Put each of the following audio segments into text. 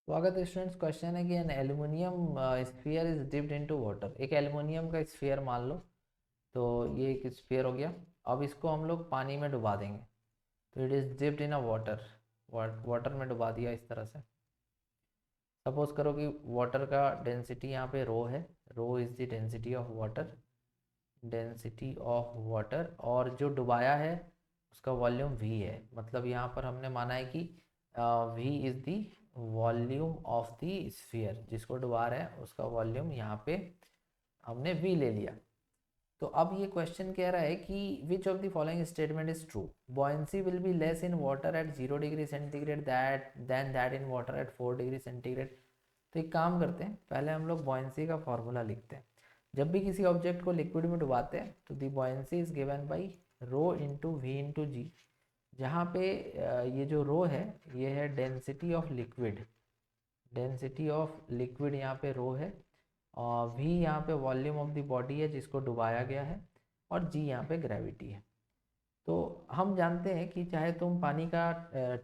तो अगर students question है कि an aluminium sphere is dipped into water, एक एल्युमिनियम का स्फीयर मान लो, तो ये एक स्फीयर हो गया। अब इसको हम लोग पानी में डुबा देंगे, तो it is dipped in a water, water में डुबा दिया इस तरह से। सपोज करो कि वाटर का डेंसिटी यहाँ पे रो है, rho is the density of water, density of water, और जो डुबाया है उसका वॉल्यूम वी है। मतलब यहाँ पर हमने माना है कि V is the volume of the sphere, जिसको डुबा रहे हैं उसका वॉल्यूम यहाँ पे हमने वी ले लिया। तो अब ये क्वेश्चन कह रहा है कि which of the following statement is true, buoyancy will be less in water at 0 degree centigrade that in water at 4 degree centigrade. तो एक काम करते हैं, पहले हम लोग बॉयंसी का फॉर्मूला लिखते हैं। जब भी किसी ऑब्जेक्ट को लिक्विड में डुबाते हैं तो the buoyancy is given by rho into V into G, जहाँ पे ये जो रो है ये है density of liquid, density of liquid यहाँ पे रो है, और वी यहाँ पे वॉल्यूम ऑफ द बॉडी है जिसको डुबाया गया है, और जी यहाँ पे ग्रेविटी है। तो हम जानते हैं कि चाहे तुम पानी का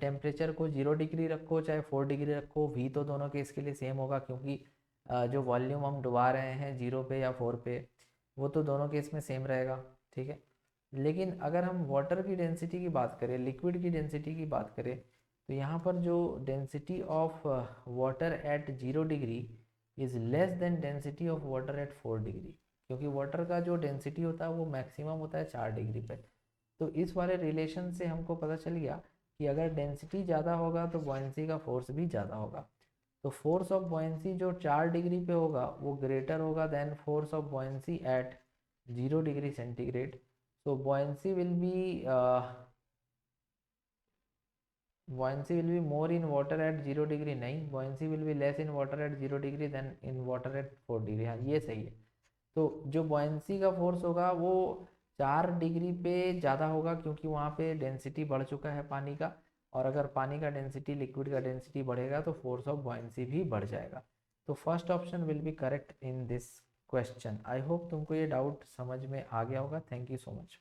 टेम्परेचर को 0 डिग्री रखो चाहे 4 डिग्री रखो, वी तो दोनों के इसके लिए सेम होगा, क्योंकि जो वॉल्यूम हम डुबा रहे हैं 0 पे या 4 पे, वो तो दोनों केस में सेम रहेगा। ठीक है, लेकिन अगर हम वाटर की डेंसिटी की बात करें, लिक्विड की डेंसिटी की बात करें, तो यहाँ पर जो density of water at 0 degree is less than density of water at 4 degree, क्योंकि वाटर का जो डेंसिटी होता है वो मैक्सिमम होता है 4 डिग्री पे। तो इस वाले रिलेशन से हमको पता चल गया कि अगर डेंसिटी ज़्यादा होगा तो बॉयंसी का फोर्स भी ज़्यादा होगा। तो फोर्स ऑफ बॉयंसी जो 4 डिग्री पे होगा वो ग्रेटर होगा than force of buoyancy at 0 degree centigrade. So buoyancy will be more in water at 0 degree, नहीं, buoyancy will be less in water at 0 degree than in water at 4 degree. हाँ, ये सही है। तो जो buoyancy का force होगा वो 4 डिग्री पे ज़्यादा होगा, क्योंकि वहाँ पे डेंसिटी बढ़ चुका है पानी का, और अगर पानी का डेंसिटी लिक्विड का डेंसिटी बढ़ेगा तो फोर्स ऑफ buoyancy भी बढ़ जाएगा। तो first option will be correct in this question. I hope तुमको ये डाउट समझ में आ गया होगा। Thank you so much.